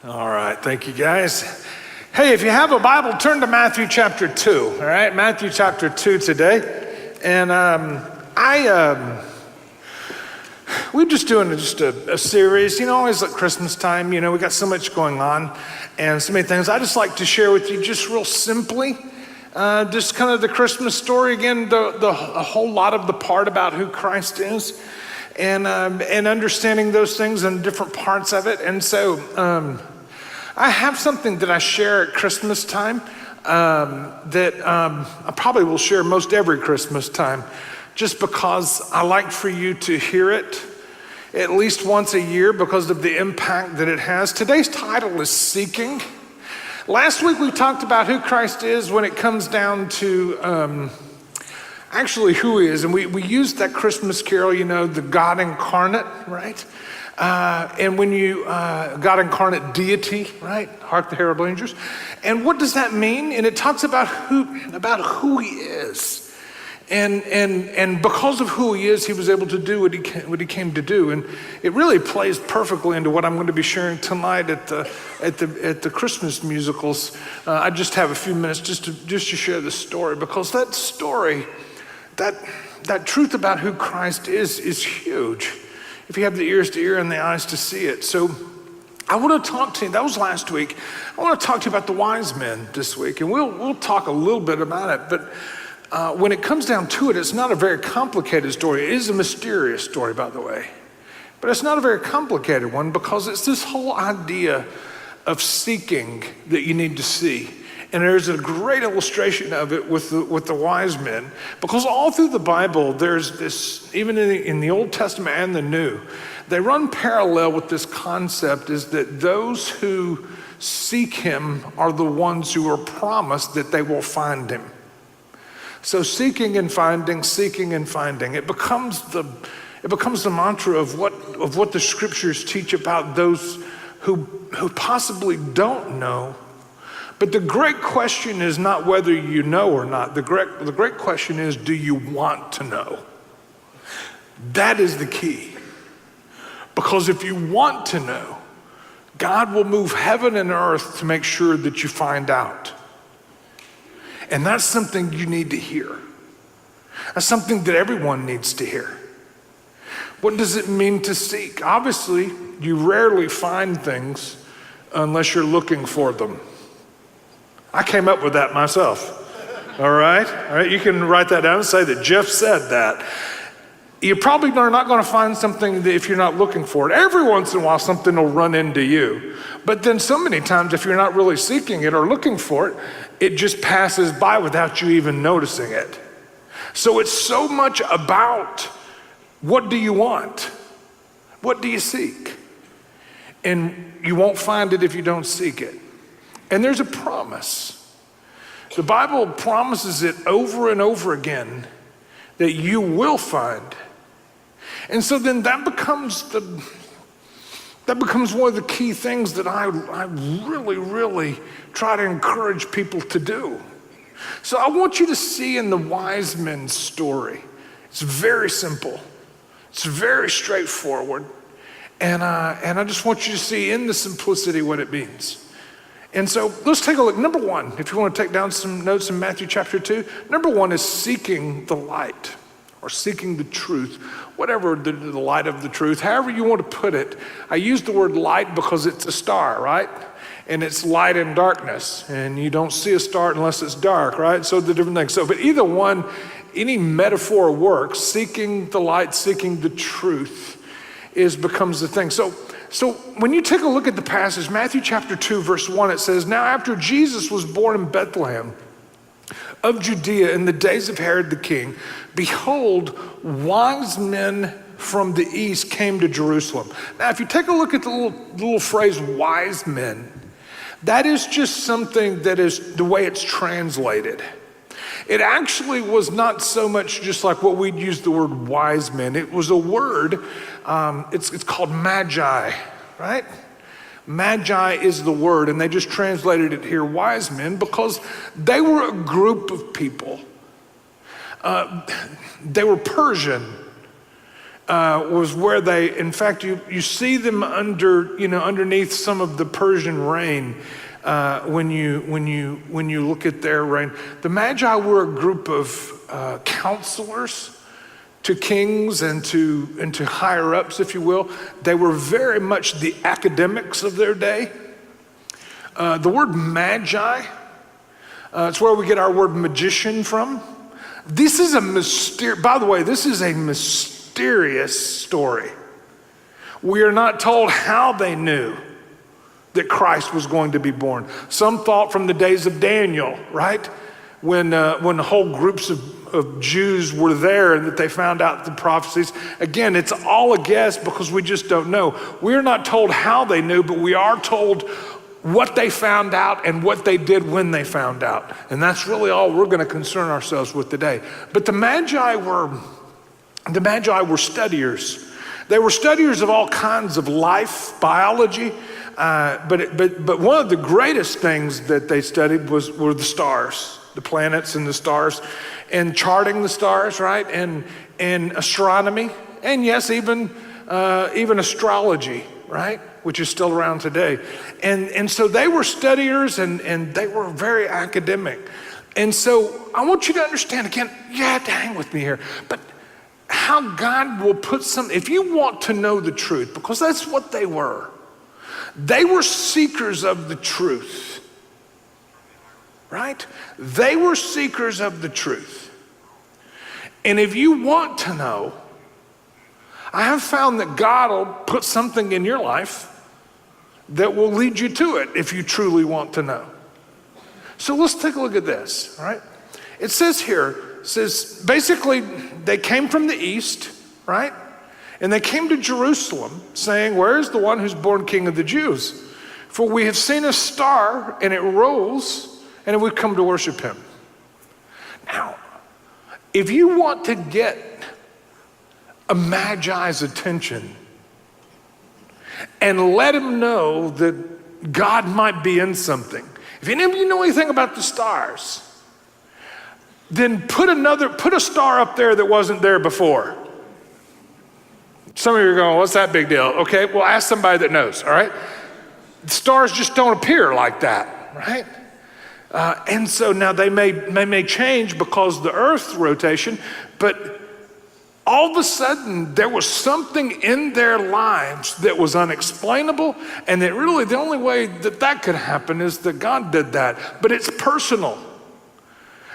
All right, thank you guys. Hey, if you have a Bible, turn to Matthew chapter 2, all right? Matthew chapter 2 today. And we're just doing a series, always at Christmas time, we got so much going on and so many things. I just like to share with you just real simply, just kind of the Christmas story again, a whole lot of the part about who Christ is and understanding those things and different parts of it. And so I have something that I share at Christmas time that I probably will share most every Christmas time, just because I like for you to hear it at least once a year because of the impact that it has. Today's title is Seeking. Last week we talked about who Christ is when it comes down to actually who he is. And we used that Christmas carol, the God incarnate, right? And when you, God incarnate deity, right? Hark the herald angels. And what does that mean? And it talks about who he is. And because of who he is, he was able to do what he came to do. And it really plays perfectly into what I'm going to be sharing tonight at the Christmas musicals. I just have a few minutes just to share the story, because that story, that truth about who Christ is huge, if you have the ears to hear and the eyes to see it. So I want to talk to you, that was last week. I want to talk to you about the wise men this week, and we'll talk a little bit about it. But when it comes down to it, it's not a very complicated story. It is a mysterious story, by the way. But it's not a very complicated one, because it's this whole idea of seeking that you need to see. And there's a great illustration of it with the wise men, because all through the Bible, there's this, even in the Old Testament and the New, they run parallel with this concept, is that those who seek him are the ones who are promised that they will find him. So seeking and finding, it becomes the mantra of what the scriptures teach about those who possibly don't know. But the great question is not whether you know or not. The great question is, do you want to know? That is the key. Because if you want to know, God will move heaven and earth to make sure that you find out. And that's something you need to hear. That's something that everyone needs to hear. What does it mean to seek? Obviously, you rarely find things unless you're looking for them. I came up with that myself. All right, you can write that down and say that Jeff said that. You probably are not going to find something that if you're not looking for it. Every once in a while, something will run into you. But then so many times, if you're not really seeking it or looking for it, it just passes by without you even noticing it. So it's so much about, what do you want? What do you seek? And you won't find it if you don't seek it. And there's a promise. The Bible promises it over and over again that you will find. And so then that becomes one of the key things that I really, really try to encourage people to do. So I want you to see in the wise men's story, it's very simple. It's very straightforward. And I just want you to see in the simplicity what it means. And so let's take a look. Number one, if you want to take down some notes in Matthew chapter 2, number one is seeking the light or seeking the truth, whatever the light of the truth, however you want to put it. I use the word light because it's a star, right? And it's light and darkness, and you don't see a star unless it's dark, right? So the different things. So, but either one, any metaphor works. Seeking the light, seeking the truth becomes the thing. So when you take a look at the passage, Matthew chapter 2, verse 1, it says, "Now after Jesus was born in Bethlehem of Judea in the days of Herod the king, behold, wise men from the east came to Jerusalem." Now, if you take a look at the little phrase, wise men, that is just something that is the way it's translated. It actually was not so much just like what we'd use the word wise men. It was a word, it's called magi, right? Magi is the word, and they just translated it here, wise men, because they were a group of people. They were Persian, was where they, in fact, you see them underneath some of the Persian rain when you look at their reign. The Magi were a group of counselors to kings and to higher ups, if you will. They were very much the academics of their day. The word magi, it's where we get our word magician from. This is by the way, this is a mysterious story. We are not told how they knew that Christ was going to be born. Some thought from the days of Daniel, right? When whole groups of Jews were there and that they found out the prophecies. Again, it's all a guess because we just don't know. We're not told how they knew, but we are told what they found out and what they did when they found out. And that's really all we're going to concern ourselves with today. But the Magi were studiers. They were studiers of all kinds of life, biology, but one of the greatest things that they studied were the stars, the planets and the stars, and charting the stars, right? And astronomy, and yes, even astrology, right? Which is still around today. And so they were studiers and they were very academic. And so I want you to understand, again, you have to hang with me here, but how God will put if you want to know the truth, because that's what they were. They were seekers of the truth, right? They were seekers of the truth. And if you want to know, I have found that God will put something in your life that will lead you to it if you truly want to know. So let's take a look at this, all right? It says here, basically they came from the east, right? And they came to Jerusalem saying, "Where is the one who's born King of the Jews? For we have seen a star and it rose and we've come to worship him." Now, if you want to get a Magi's attention and let him know that God might be in something, if any of you know anything about the stars, then put a star up there that wasn't there before. Some of you are going, "What's that big deal?" Okay, well, ask somebody that knows, all right? The stars just don't appear like that, right? And so now they may change because of the Earth's rotation, but all of a sudden there was something in their lives that was unexplainable, and that really the only way that could happen is that God did that. But it's personal.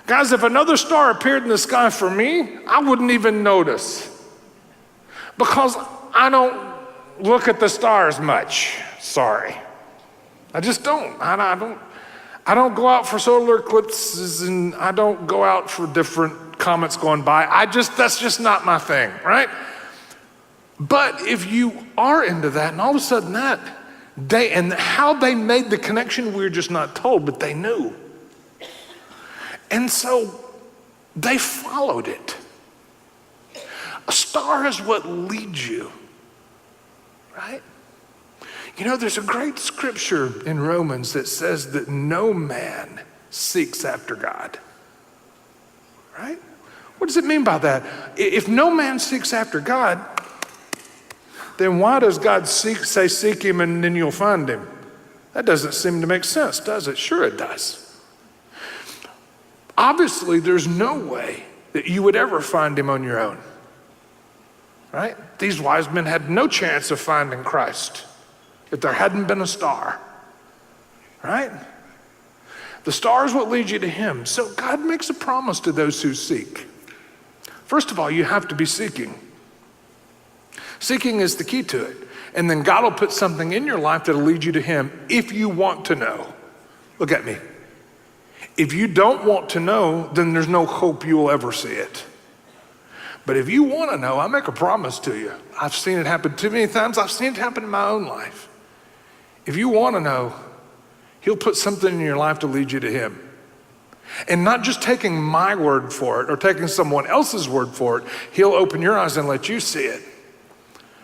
Guys, if another star appeared in the sky for me, I wouldn't even notice, because I don't look at the stars much. Sorry. I just don't. I don't go out for solar eclipses, and I don't go out for different comets going by. That's just not my thing, right? But if you are into that, and all of a sudden and how they made the connection, we're just not told, but they knew. And so they followed it. A star is what leads you, right? You know, there's a great scripture in Romans that says that no man seeks after God, right? What does it mean by that? If no man seeks after God, then why does God say seek him and then you'll find him? That doesn't seem to make sense, does it? Sure it does. Obviously, there's no way that you would ever find him on your own, right? These wise men had no chance of finding Christ if there hadn't been a star, right? The star is what leads you to him. So God makes a promise to those who seek. First of all, you have to be seeking. Seeking is the key to it. And then God will put something in your life that'll lead you to him if you want to know. Look at me. If you don't want to know, then there's no hope you will ever see it. But if you want to know, I make a promise to you. I've seen it happen too many times. I've seen it happen in my own life. If you want to know, he'll put something in your life to lead you to him. And not just taking my word for it or taking someone else's word for it, he'll open your eyes and let you see it.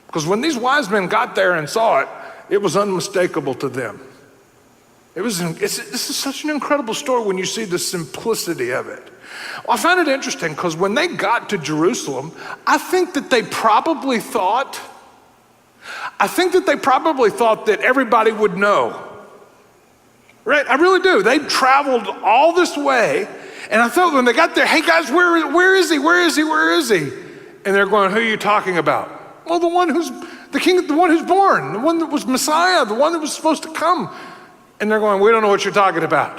Because when these wise men got there and saw it, it was unmistakable to them. This is such an incredible story when you see the simplicity of it. Well, I find it interesting because when they got to Jerusalem, I think that they probably thought that everybody would know. Right? I really do. They traveled all this way, and I thought when they got there, hey guys, where is he? Where is he? Where is he? And they're going, who are you talking about? Well, the one who's the king, the one who's born, the one that was Messiah, the one that was supposed to come. And they're going, we don't know what you're talking about.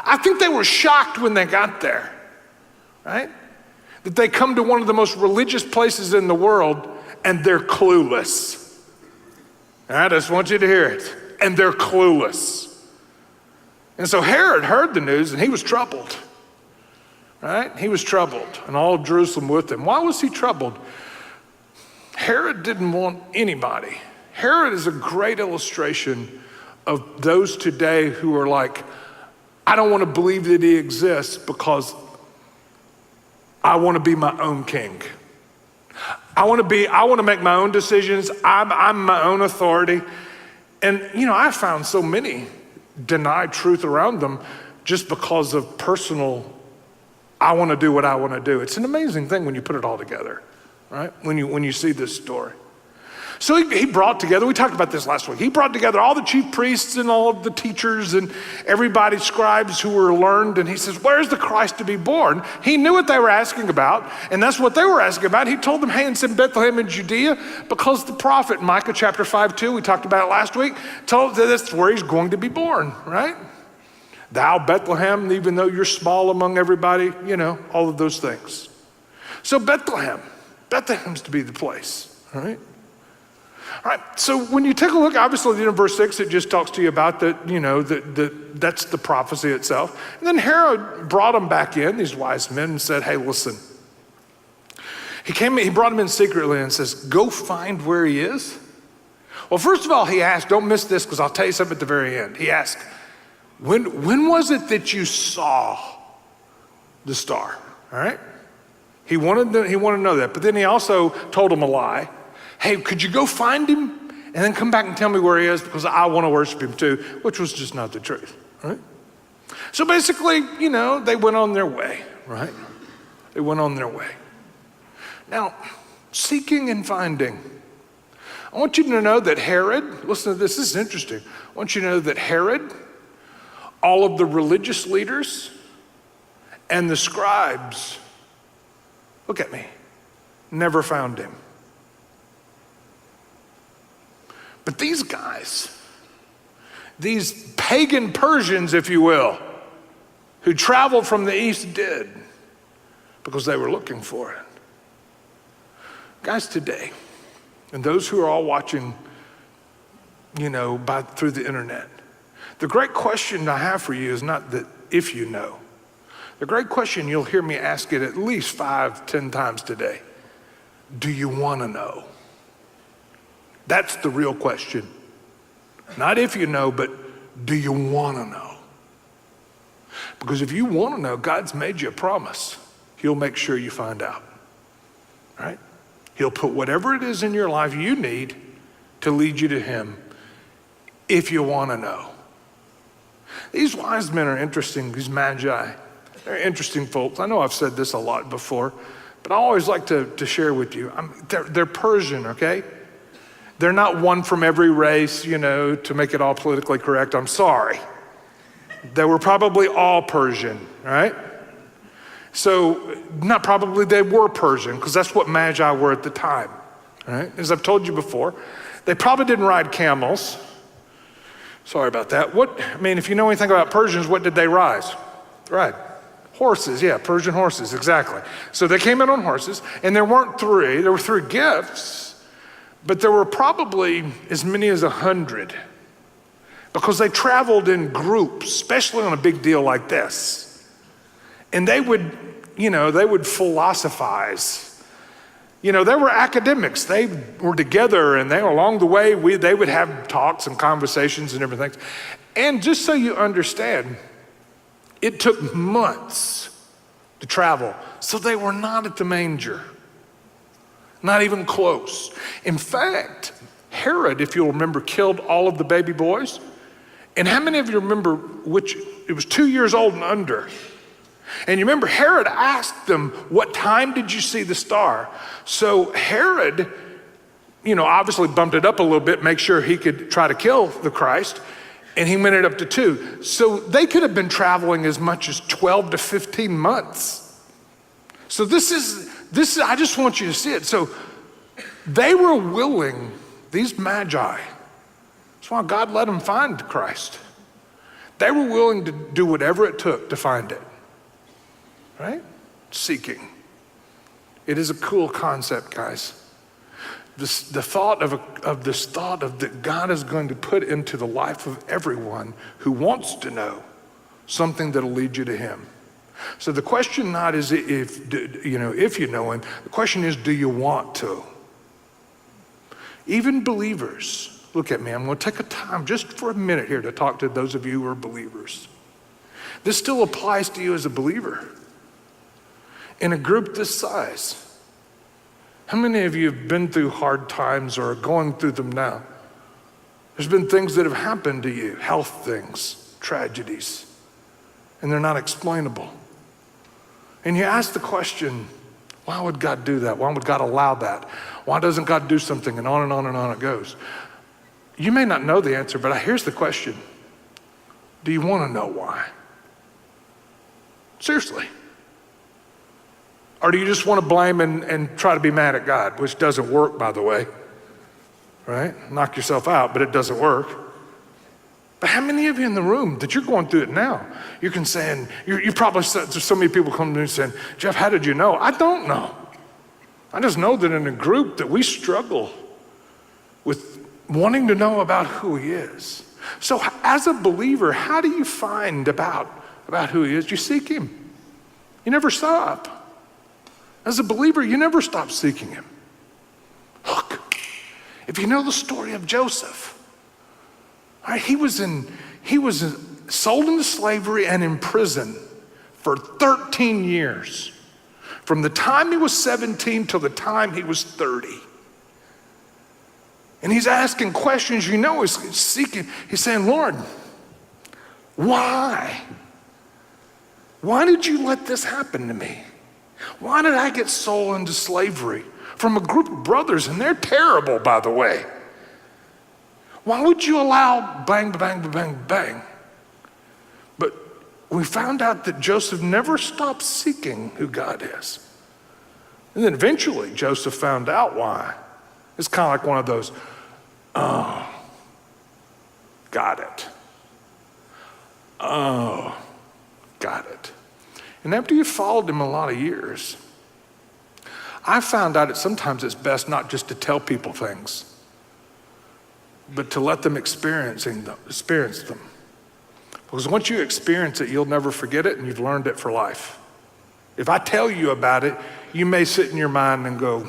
I think they were shocked when they got there, right? That they come to one of the most religious places in the world and they're clueless. I just want you to hear it. And they're clueless. And so Herod heard the news and he was troubled, right? He was troubled, and all of Jerusalem with him. Why was he troubled? Herod didn't want anybody. Herod is a great illustration of those today who are like, I don't want to believe that he exists because I want to be my own king. I want to make my own decisions. I'm my own authority. And I found so many deny truth around them just because of personal, I want to do what I want to do. It's an amazing thing when you put it all together, right? When you see this story. So he brought together, we talked about this last week, he brought together all the chief priests and all of the teachers and everybody, scribes who were learned, and he says, where's the Christ to be born? He knew what they were asking about, and that's what they were asking about. He told them, hey, it's in Bethlehem in Judea, because the prophet, Micah chapter 5:2, we talked about it last week, told that that's where he's going to be born, right? Thou Bethlehem, even though you're small among everybody, all of those things. So Bethlehem's to be the place, all right? All right, so when you take a look, obviously in verse 6, it just talks to you about that's the prophecy itself. And then Herod brought them back in, these wise men, and said, hey, listen. He brought them in secretly and says, go find where he is. Well, first of all, he asked, don't miss this because I'll tell you something at the very end. He asked, when was it that you saw the star? All right? He wanted to know that, but then he also told them a lie. Hey, could you go find him and then come back and tell me where he is because I want to worship him too, which was just not the truth, right? So basically, they went on their way, right? They went on their way. Now, seeking and finding. I want you to know that Herod, listen to this is interesting. I want you to know that Herod, all of the religious leaders and the scribes, look at me, never found him. But these guys, these pagan Persians, if you will, who traveled from the east did, because they were looking for it. Guys, today, and those who are all watching, through the internet, the great question I have for you is not that if you know. The great question, you'll hear me ask it at least 5-10 times today. Do you want to know? That's the real question. Not if you know, but do you want to know? Because if you want to know, God's made you a promise. He'll make sure you find out, right? He'll put whatever it is in your life you need to lead you to him if you want to know. These wise men are interesting, these magi. They're interesting folks. I know I've said this a lot before, but I always like to share with you. They're Persian, okay? They're not one from every race, to make it all politically correct. I'm sorry. They were probably all Persian, right? So, not probably, they were Persian, because that's what magi were at the time, right? As I've told you before, they probably didn't ride camels. Sorry about that. If you know anything about Persians, what did they ride? Horses, yeah, Persian horses, exactly. So they came in on horses, and there weren't three, there were three gifts. But there were probably as many as 100 because they traveled in groups, especially on a big deal like this. And they would philosophize. They were academics. They were together and along the way, they would have talks and conversations and everything. And just so you understand, it took months to travel. So they were not at the manger. Not even close. In fact, Herod, if you'll remember, killed all of the baby boys. And how many of you remember which, it was 2 years old and under. And you remember Herod asked them, what time did you see the star? So Herod, obviously bumped it up a little bit, make sure he could try to kill the Christ. And he went it up to 2. So they could have been traveling as much as 12 to 15 months. So this is, I just want you to see it. So they were willing, these magi, that's why God let them find Christ. They were willing to do whatever it took to find it, right? Seeking. It is a cool concept, guys. The thought of that God is going to put into the life of everyone who wants to know something that'll lead you to him. So the question not is if you know him, the question is, do you want to? Even believers, look at me, I'm going to take a time just for a minute here to talk to those of you who are believers. This still applies to you as a believer. In a group this size, how many of you have been through hard times or are going through them now? There's been things that have happened to you, health things, tragedies, and they're not explainable. And you ask the question, why would God do that? Why would God allow that? Why doesn't God do something? And on and on and on it goes. You may not know the answer, but here's the question. Do you want to know why? Seriously. Or do you just want to blame and try to be mad at God, which doesn't work, by the way, right? Knock yourself out, but it doesn't work. But how many of you in the room that you're going through it now? You can say, and you probably said, there's so many people come to me saying, Jeff, how did you know? I don't know. I just know that in a group that we struggle with wanting to know about who he is. So as a believer, how do you find about who he is? You seek him. You never stop. As a believer, you never stop seeking him. Look, if you know the story of Joseph, all right, he was sold into slavery and in prison for 13 years. From the time he was 17 till the time he was 30. And he's asking questions, he's seeking, he's saying, Lord, why? Why did you let this happen to me? Why did I get sold into slavery from a group of brothers, and they're terrible, by the way? Why would you allow bang, bang, bang, bang? But we found out that Joseph never stopped seeking who God is. And then eventually Joseph found out why. It's kind of like one of those, oh, got it. Oh, got it. And after you followed him a lot of years, I found out that sometimes it's best not just to tell people things, but to let them experience them. Because once you experience it, you'll never forget it, and you've learned it for life. If I tell you about it, you may sit in your mind and go,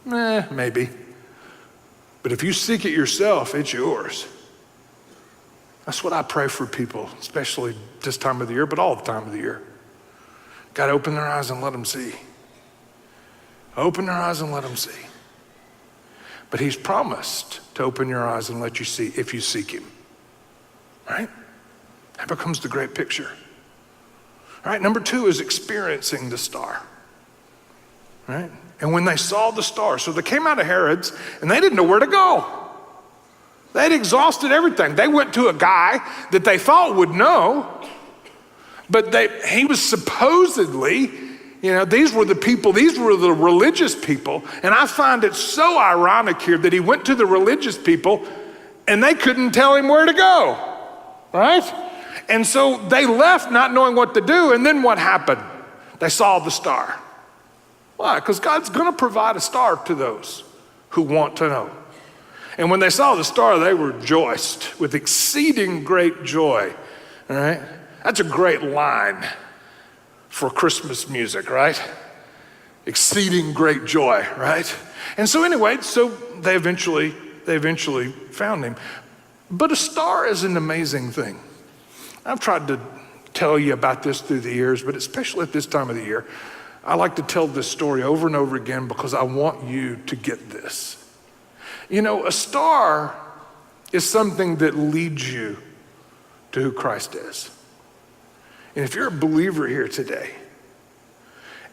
maybe. But if you seek it yourself, it's yours. That's what I pray for people, especially this time of the year, but all the time of the year. God, open their eyes and let them see. Open their eyes and let them see. But he's promised to open your eyes and let you see if you seek him, right? That becomes the great picture. All right, number 2 is experiencing the star, right? And when they saw the star, so they came out of Herod's and they didn't know where to go. They'd exhausted everything. They went to a guy that they thought would know, but he was supposedly, these were the religious people. And I find it so ironic here that he went to the religious people and they couldn't tell him where to go, right? And so they left not knowing what to do. And then what happened? They saw the star. Why? Because God's going to provide a star to those who want to know. And when they saw the star, they were rejoiced with exceeding great joy, all right? That's a great line for Christmas music, right? Exceeding great joy, right? And so anyway, they eventually found him. But a star is an amazing thing. I've tried to tell you about this through the years, but especially at this time of the year, I like to tell this story over and over again because I want you to get this. A star is something that leads you to who Christ is. And if you're a believer here today,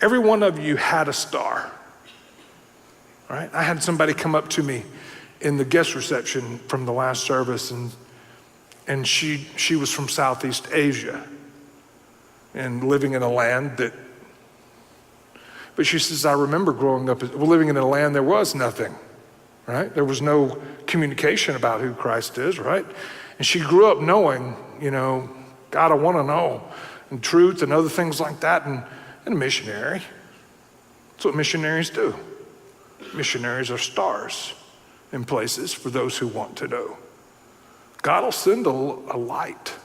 every one of you had a star, right? I had somebody come up to me in the guest reception from the last service, and she was from Southeast Asia and living in a land but she says, I remember growing up, living in a land there was nothing, right? There was no communication about who Christ is, right? And she grew up knowing, God, I want to know, and truth and other things like that, and a missionary. That's what missionaries do. Missionaries are stars in places for those who want to know. God will send a light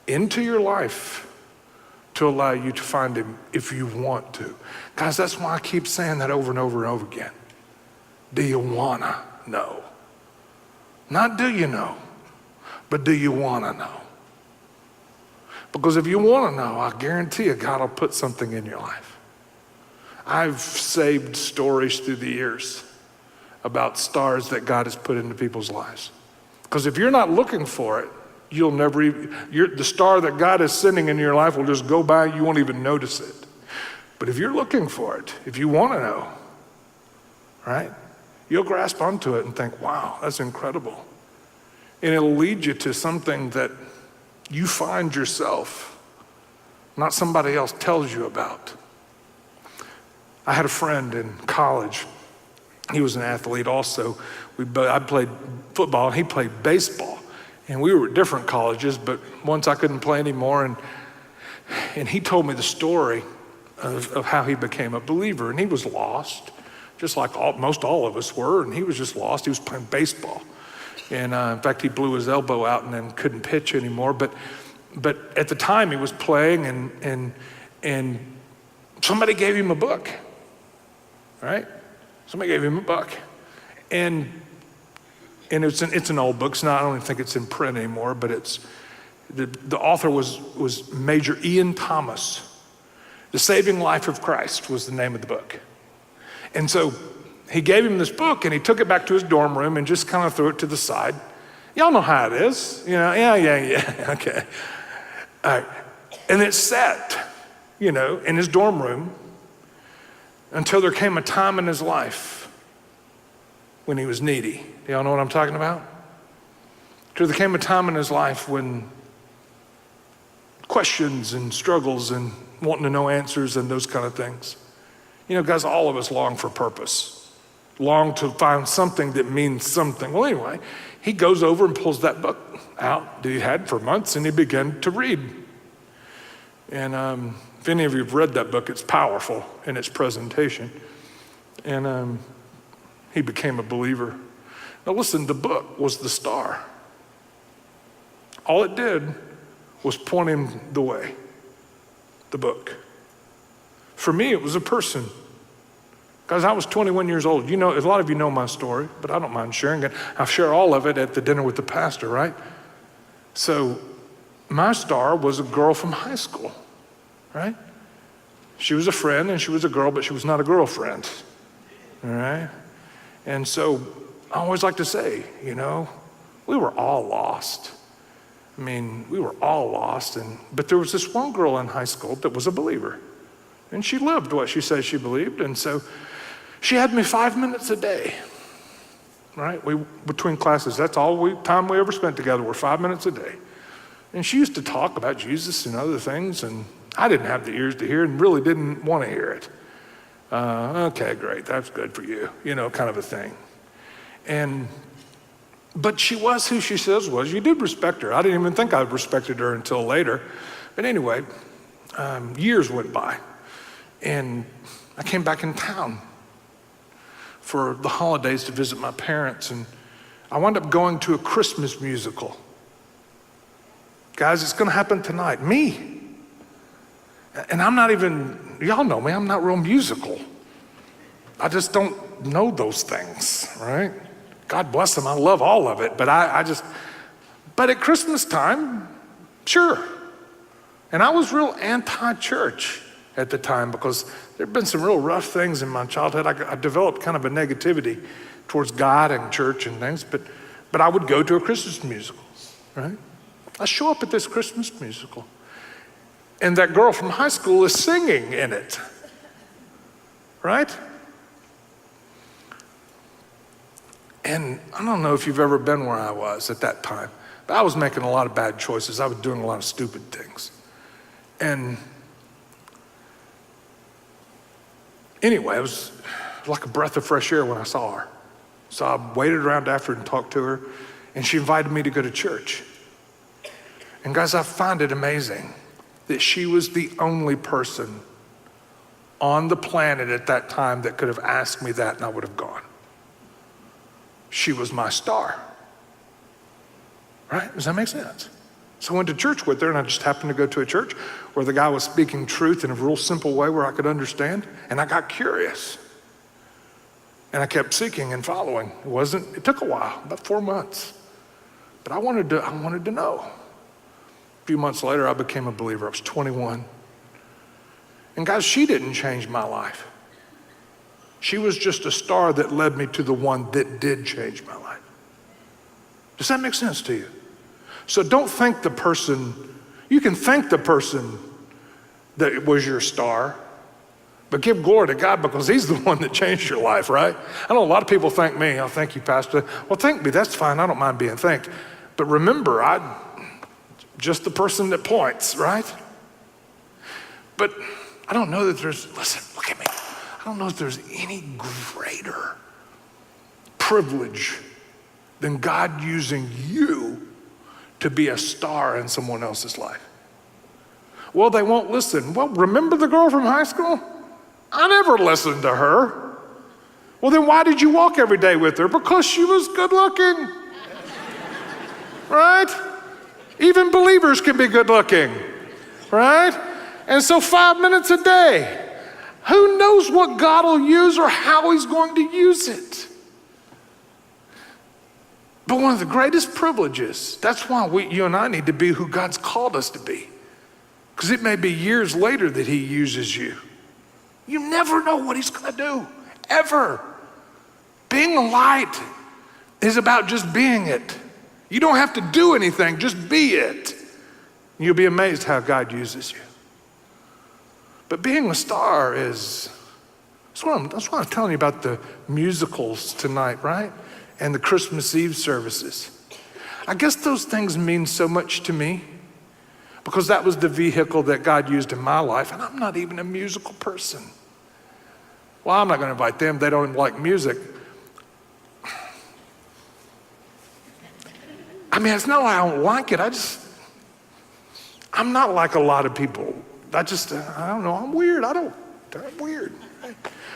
into your life to allow you to find him if you want to. Guys, that's why I keep saying that over and over and over again. Do you wanna know? Not do you know, but do you wanna know? Because if you wanna know, I guarantee you God will put something in your life. I've saved stories through the years about stars that God has put into people's lives. Because if you're not looking for it, you'll never even, the star that God is sending in your life will just go by, you won't even notice it. But if you're looking for it, if you want to know, right, you'll grasp onto it and think, wow, that's incredible. And it'll lead you to something that you find yourself, not somebody else tells you about. I had a friend in college. He was an athlete also. I played football, and he played baseball. And we were at different colleges, but once I couldn't play anymore, and he told me the story of how he became a believer. And he was lost, just like most all of us were, and he was just lost. He was playing baseball. And in fact, he blew his elbow out and then couldn't pitch anymore. But at the time he was playing, and somebody gave him a book, right? Somebody gave him a book. And it's an old book. I don't even think it's in print anymore, but the author was Major Ian Thomas. The Saving Life of Christ was the name of the book. And so he gave him this book, and he took it back to his dorm room and just kind of threw it to the side. Y'all know how it is. Yeah, okay. All right. And it sat, in his dorm room until there came a time in his life when he was needy. Y'all know what I'm talking about? Till there came a time in his life when questions and struggles and wanting to know answers and those kind of things. Guys, all of us long for purpose, long to find something that means something. Well, anyway, he goes over and pulls that book out that he had for months, and he began to read. And if any of you have read that book, it's powerful in its presentation. And he became a believer. Now listen, the book was the star. All it did was point him the way, the book. For me, it was a person. Guys, I was 21 years old. A lot of you know my story, but I don't mind sharing it. I'll share all of it at the dinner with the pastor, right? So my star was a girl from high school, right? She was a friend and she was a girl, but she was not a girlfriend, all right? And so I always like to say, we were all lost. We were all lost, but there was this one girl in high school that was a believer, and she lived what she said she believed, and so she had me 5 minutes a day, right? Between classes, that's all time we ever spent together were 5 minutes a day. And she used to talk about Jesus and other things, and I didn't have the ears to hear and really didn't want to hear it. Okay, great, that's good for you, kind of a thing. But she was who she says was. You did respect her. I didn't even think I respected her until later. But anyway, years went by, and I came back in town for the holidays to visit my parents, and I wound up going to a Christmas musical. Guys, it's gonna happen tonight. Me. And I'm not even, y'all know me, I'm not real musical. I just don't know those things, right? God bless them, I love all of it, but but at Christmas time, sure. And I was real anti-church at the time because there'd been some real rough things in my childhood. I developed kind of a negativity towards God and church and things, but I would go to a Christmas musical, right? I show up at this Christmas musical, and that girl from high school is singing in it, right? And I don't know if you've ever been where I was at that time, but I was making a lot of bad choices. I was doing a lot of stupid things. And anyway, it was like a breath of fresh air when I saw her. So I waited around after and talked to her, and she invited me to go to church. And guys, I find it amazing that she was the only person on the planet at that time that could have asked me that and I would have gone. She was my star. Right? Does that make sense? So I went to church with her, and I just happened to go to a church where the guy was speaking truth in a real simple way where I could understand, and I got curious. And I kept seeking and following. It took a while, about 4 months. But I wanted to know. A few months later, I became a believer. I was 21. And guys, she didn't change my life. She was just a star that led me to the one that did change my life. Does that make sense to you? So don't thank the person. You can thank the person that was your star, but give glory to God because he's the one that changed your life, right? I know a lot of people thank me. Oh, thank you, Pastor. Well, thank me. That's fine. I don't mind being thanked. But remember, I'm just the person that points, right? But I don't know that listen, look at me. I don't know if there's any greater privilege than God using you to be a star in someone else's life. Well, they won't listen. Well, remember the girl from high school? I never listened to her. Well, then why did you walk every day with her? Because she was good looking. Right? Even believers can be good looking. Right? And so 5 minutes a day. Who knows what God will use or how he's going to use it? But one of the greatest privileges, that's why you and I need to be who God's called us to be. Because it may be years later that he uses you. You never know what he's going to do, ever. Being a light is about just being it. You don't have to do anything, just be it. You'll be amazed how God uses you. But being a star that's what I'm telling you about the musicals tonight, right? And the Christmas Eve services. I guess those things mean so much to me because that was the vehicle that God used in my life, and I'm not even a musical person. Well, I'm not going to invite them. They don't like music. I mean, it's not like I don't like it. I'm not like a lot of people. I don't know, I'm weird. I'm weird.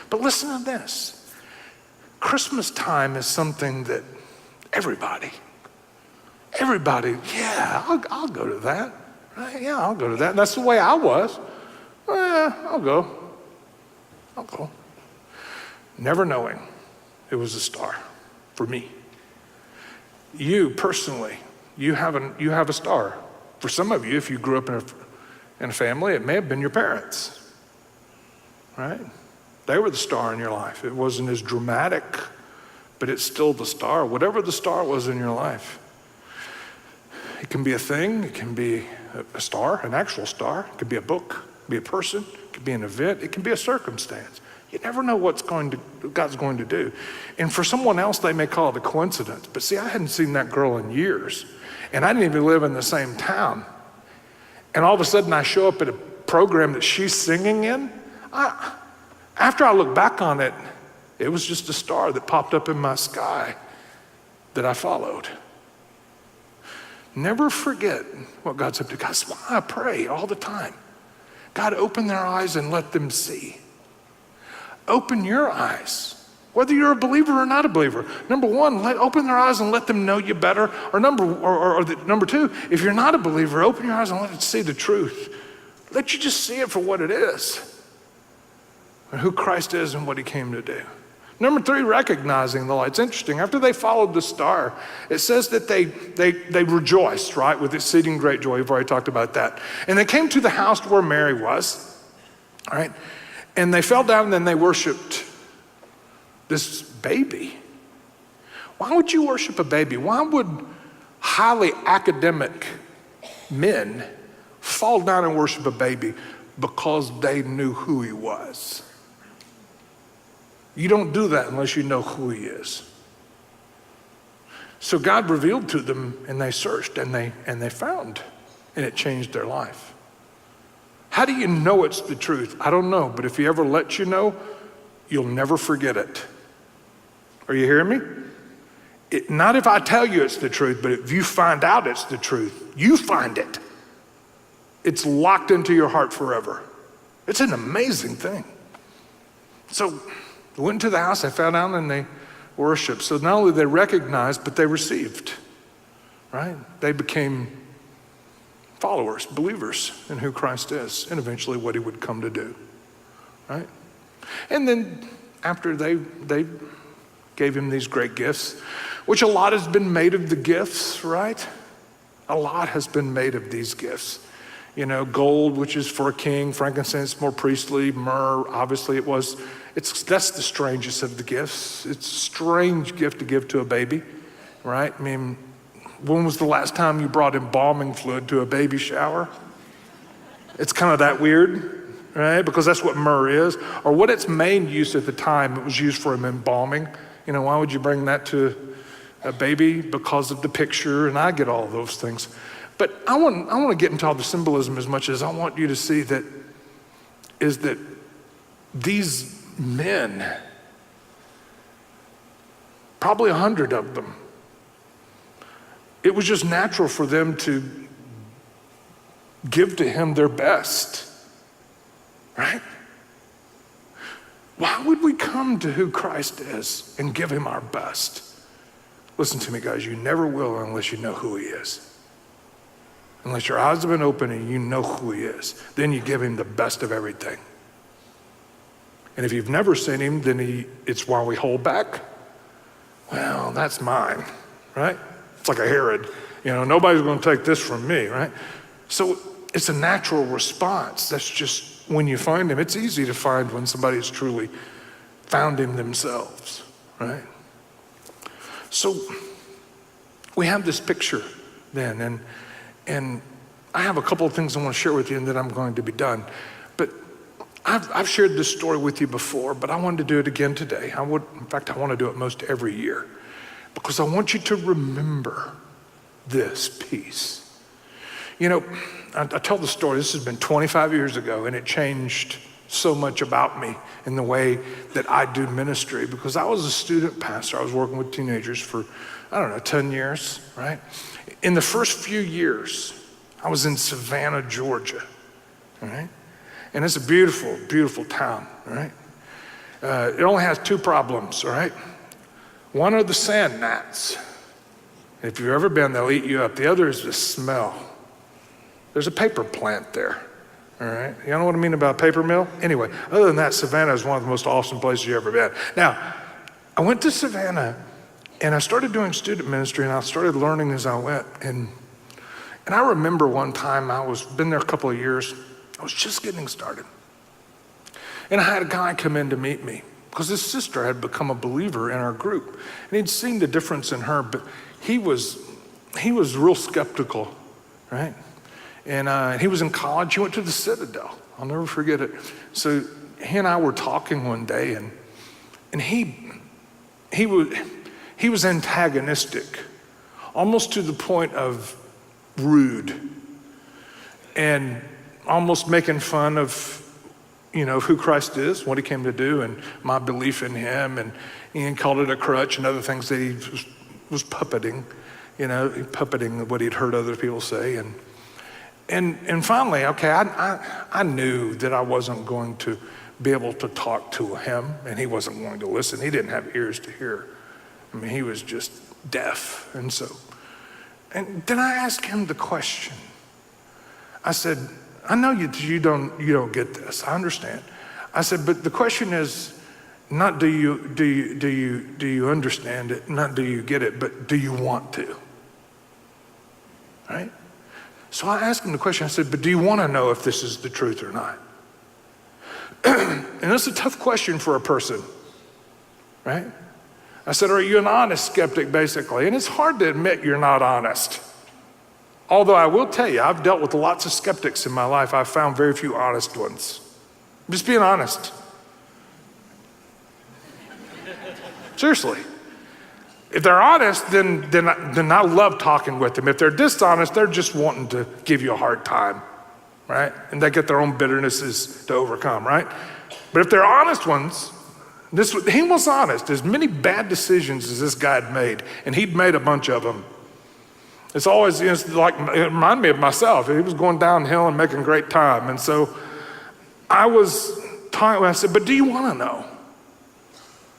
But listen to this. Christmas time is something that everybody, yeah, I'll go to that. Right? Yeah, I'll go to that. And that's the way I was. Yeah, I'll go. Never knowing it was a star for me. You personally, you have a star. For some of you, if you grew up in a family, it may have been your parents, right? They were the star in your life. It wasn't as dramatic, but it's still the star. Whatever the star was in your life. It can be a thing, it can be a star, an actual star. It could be a book, it could be a person, it could be an event, it can be a circumstance. You never know what God's going to do. And for someone else, they may call it a coincidence. But see, I hadn't seen that girl in years. And I didn't even live in the same town. And all of a sudden, I show up at a program that she's singing in. After I look back on it, it was just a star that popped up in my sky that I followed. Never forget what God's up to. That's why I pray all the time. God, open their eyes and let them see. Open your eyes, whether you're a believer or not a believer. Number one, open their eyes and let them know you better. Or number two, if you're not a believer, open your eyes and let them see the truth. Let you just see it for what it is, and who Christ is and what he came to do. Number three, recognizing the light. It's interesting. After they followed the star, it says that they rejoiced, right, with exceeding great joy. We've already talked about that. And they came to the house where Mary was, all right? And they fell down and then they worshiped this baby. Why would you worship a baby? Why would highly academic men fall down and worship a baby because they knew who he was. You don't do that unless you know who he is. So God revealed to them, and they searched, and they found, and it changed their life. How do you know it's the truth? I don't know, but if he ever lets you know, you'll never forget it. Are you hearing me? Not if I tell you it's the truth, but if you find out it's the truth, you find it. It's locked into your heart forever. It's an amazing thing. So they went into the house, they fell down, and they worshiped. So not only they recognized, but they received, right? They became followers, believers in who Christ is, and eventually what he would come to do, right? And then after they gave him these great gifts, which a lot has been made of the gifts, right? A lot has been made of these gifts. You know, gold, which is for a king, frankincense, more priestly, myrrh, obviously that's the strangest of the gifts. It's a strange gift to give to a baby, right? I mean, when was the last time you brought embalming fluid to a baby shower? It's kind of that weird, right? Because that's what myrrh is. Or what its main use at the time, it was used for embalming. You know, why would you bring that to a baby? Because of the picture, and I get all of those things. But I want to get into all the symbolism as much as I want you to see that these men, probably 100 of them, it was just natural for them to give to him their best, right? Why would we come to who Christ is and give him our best? Listen to me, guys, you never will unless you know who he is. Unless your eyes have been open and you know who he is, then you give him the best of everything. And if you've never seen him, then it's why we hold back. Well, that's mine, right? It's like a Herod. You know, nobody's going to take this from me, right? So it's a natural response. That's just when you find him. It's easy to find when somebody's truly found him themselves, right? So we have this picture then, and I have a couple of things I want to share with you, and then I'm going to be done. But I've shared this story with you before, but I wanted to do it again today. In fact, I want to do it most every year, because I want you to remember this piece. You know, I tell the story, this has been 25 years ago, and it changed so much about me in the way that I do ministry, because I was a student pastor. I was working with teenagers for, 10 years, right? In the first few years, I was in Savannah, Georgia, all right? And it's a beautiful, beautiful town, right? It only has two problems, all right? One are the sand gnats. If you've ever been, they'll eat you up. The other is the smell. There's a paper plant there, all right? You know what I mean about a paper mill? Anyway, other than that, Savannah is one of the most awesome places you've ever been. Now, I went to Savannah, and I started doing student ministry, and I started learning as I went. And I remember one time been there a couple of years. I was just getting started. And I had a guy come in to meet me because his sister had become a believer in our group. And he'd seen the difference in her, but he was real skeptical, right? And he was in college. He went to the Citadel. I'll never forget it. So he and I were talking one day, and he was antagonistic, almost to the point of rude, and almost making fun of, who Christ is, what he came to do, and my belief in him, and he called it a crutch and other things that he was puppeting, puppeting what he'd heard other people say. And finally, okay, I knew that I wasn't going to be able to talk to him, and he wasn't going to listen. He didn't have ears to hear. I mean, he was just deaf. And then I asked him the question. I said, I know you don't get this. I understand. I said, but the question is not do you understand it, not do you get it, but do you want to? Right? So I asked him the question. I said, but do you want to know if this is the truth or not? And that's a tough question for a person, right? I said, are you an honest skeptic, basically? And it's hard to admit you're not honest, Although I will tell you, I've dealt with lots of skeptics in my life. I've found very few honest ones. I'm just being honest. Seriously. If they're honest, then I love talking with them. If they're dishonest, they're just wanting to give you a hard time, right? And they get their own bitternesses to overcome, right? But if they're honest ones, he was honest. As many bad decisions as this guy had made, and he'd made a bunch of them. It's always, it's like, it reminded me of myself. He was going downhill and making great time. And so I said, but do you want to know?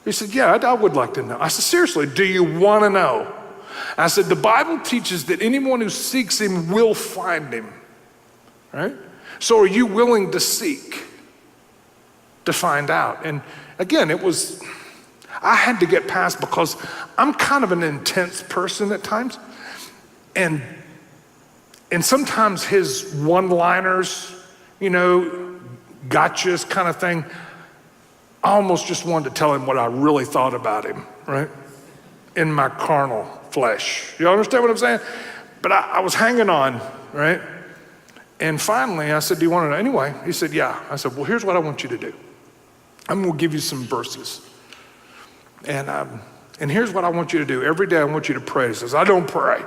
He said, yeah, I would like to know. I said, seriously, do you want to know? I said, the Bible teaches that anyone who seeks him will find him, right? So are you willing to seek to find out? And again, I had to get past, because I'm kind of an intense person at times. And sometimes his one-liners, gotchas kind of thing, I almost just wanted to tell him what I really thought about him, right? In my carnal flesh. You understand what I'm saying? But I was hanging on, right? And finally I said, do you want to know? Anyway, he said, yeah. I said, well, here's what I want you to do. I'm going to give you some verses. And here's what I want you to do. Every day I want you to pray. He says, I don't pray.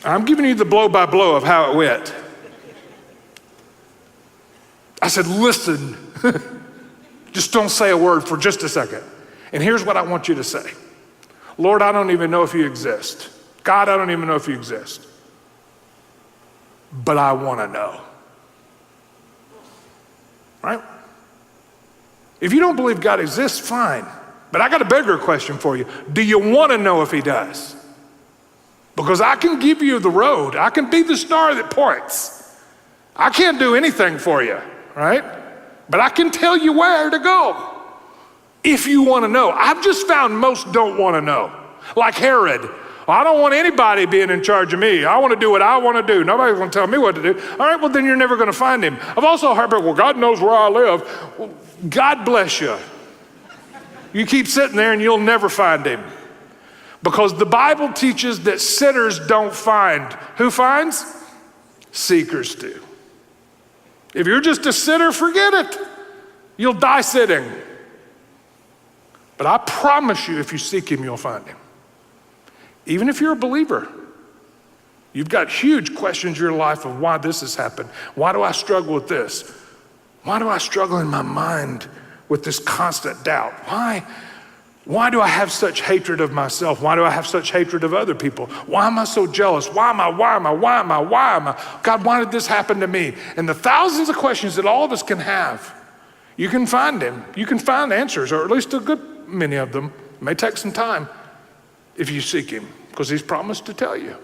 I'm giving you the blow by blow of how it went. I said, listen, just don't say a word for just a second. And here's what I want you to say. Lord, I don't even know if you exist. God, I don't even know if you exist. But I want to know. Right? If you don't believe God exists, fine. But I got a bigger question for you. Do you want to know if he does? Because I can give you the road. I can be the star that points. I can't do anything for you, right? But I can tell you where to go if you want to know. I've just found most don't want to know. Like Herod. Well, I don't want anybody being in charge of me. I want to do what I want to do. Nobody's going to tell me what to do. All right, well, then you're never going to find him. I've also heard, well, God knows where I live. Well, God bless you. You keep sitting there and you'll never find him. Because the Bible teaches that sinners don't find. Who finds? Seekers do. If you're just a sinner, forget it. You'll die sitting. But I promise you, if you seek him, you'll find him. Even if you're a believer, you've got huge questions in your life of why this has happened. Why do I struggle with this? Why do I struggle in my mind with this constant doubt? Why do I have such hatred of myself? Why do I have such hatred of other people? Why am I so jealous? Why am I? God, why did this happen to me? And the thousands of questions that all of us can have, you can find him. You can find answers, or at least a good many of them. It may take some time if you seek him, because he's promised to tell you.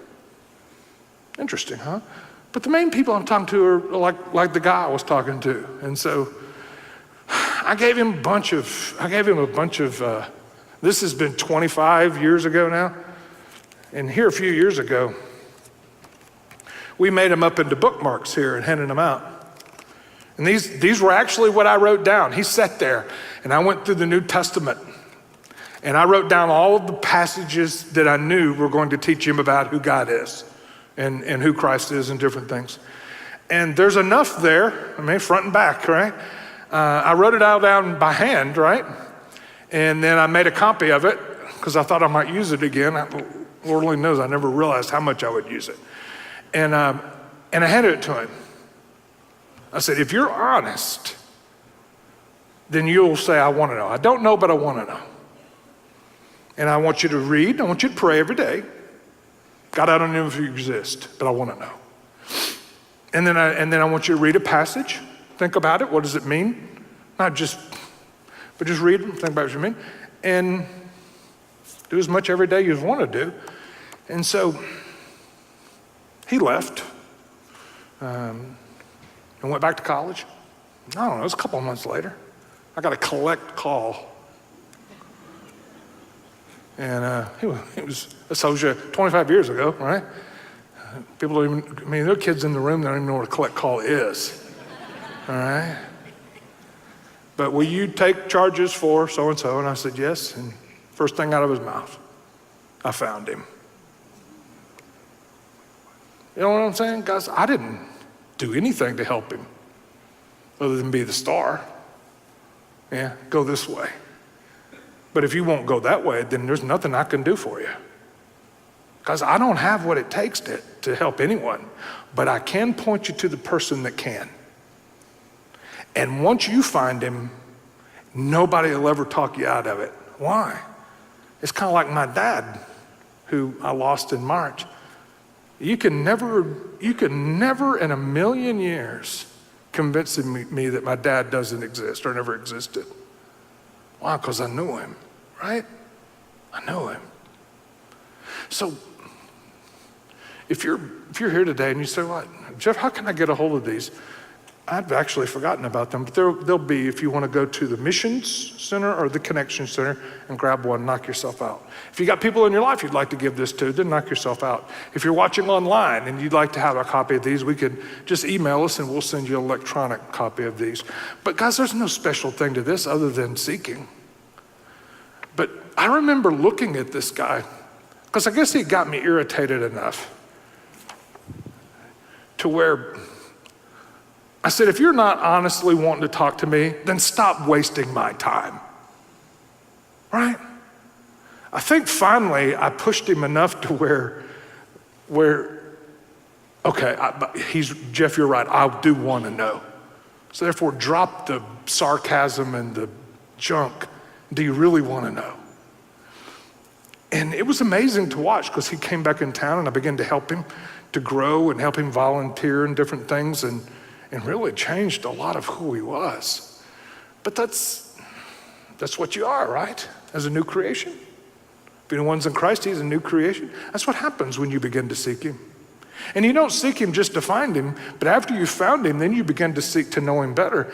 Interesting, huh? But the main people I'm talking to are like the guy I was talking to. And so I gave him a bunch of, this has been 25 years ago now. And here a few years ago, we made them up into bookmarks here and handed them out. And these were actually what I wrote down. He sat there and I went through the New Testament and I wrote down all of the passages that I knew were going to teach him about who God is and who Christ is and different things. And there's enough there, I mean, front and back, right? I wrote it all down by hand, right? And then I made a copy of it because I thought I might use it again. Lord only knows, I never realized how much I would use it. And I handed it to him. I said, if you're honest, then you'll say, I want to know. I don't know, but I want to know. And I want you to read, I want you to pray every day. God, I don't know if you exist, but I want to know. And then I want you to read a passage. Think about it. What does it mean? But just read it, think about what you mean. And do as much every day you want to do. And so he left and went back to college. I don't know, it was a couple of months later. I got a collect call. And he was a soldier 25 years ago, right? People don't even, I mean, there are kids in the room that don't even know what a collect call is, all right? But will you take charges for so-and-so? And I said, yes. And first thing out of his mouth, I found him. You know what I'm saying? Guys, I didn't do anything to help him other than be the star. Yeah, go this way. But if you won't go that way, then there's nothing I can do for you. Because I don't have what it takes to help anyone, but I can point you to the person that can. And once you find him, nobody will ever talk you out of it. Why? It's kind of like my dad, who I lost in March. You can never in a million years convince me that my dad doesn't exist or never existed. Why? Because I knew him, right? I knew him. So if you're here today and you say, well, Jeff, how can I get a hold of these? I've actually forgotten about them, but they'll be, if you want to go to the Missions Center or the Connection Center and grab one, knock yourself out. If you got people in your life you'd like to give this to, then knock yourself out. If you're watching online and you'd like to have a copy of these, we could just email us and we'll send you an electronic copy of these. But guys, there's no special thing to this other than seeking. But I remember looking at this guy, because I guess he got me irritated enough to where I said, if you're not honestly wanting to talk to me, then stop wasting my time, right? I think finally I pushed him enough to where okay, Jeff, you're right, I do want to know. So therefore, drop the sarcasm and the junk. Do you really want to know? And it was amazing to watch, because he came back in town and I began to help him to grow and help him volunteer and different things, and really changed a lot of who he was. But that's what you are, right? As a new creation. If anyone's in Christ, he's a new creation. That's what happens when you begin to seek him. And you don't seek him just to find him, but after you found him, then you begin to seek to know him better.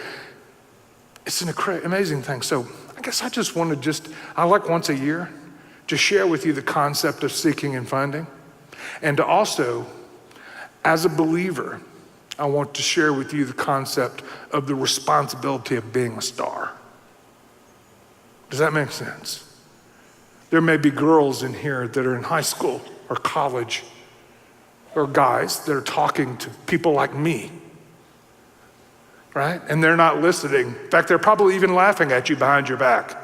It's an amazing thing. So I guess I just want to I like once a year, to share with you the concept of seeking and finding. And to also, as a believer, I want to share with you the concept of the responsibility of being a star. Does that make sense? There may be girls in here that are in high school or college, or guys that are talking to people like me, right? And they're not listening. In fact, they're probably even laughing at you behind your back.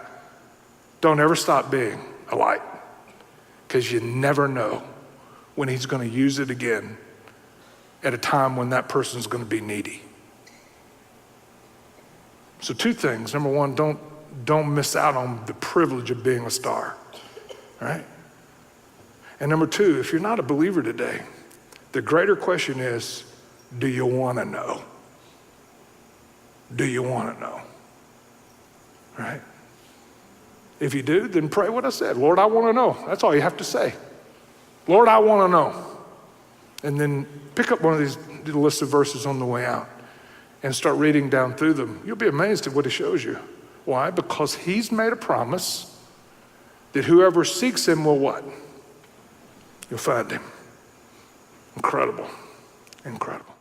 Don't ever stop being a light, because you never know when he's going to use it again at a time when that person's going to be needy. So 2 things. Number 1, don't miss out on the privilege of being a star, right? And number 2, if you're not a believer today, the greater question is, do you want to know? Do you want to know? Right? If you do, then pray what I said. Lord, I want to know. That's all you have to say. Lord, I want to know. And then pick up one of these lists of verses on the way out and start reading down through them. You'll be amazed at what he shows you. Why? Because he's made a promise that whoever seeks him will what? You'll find him. Incredible. Incredible.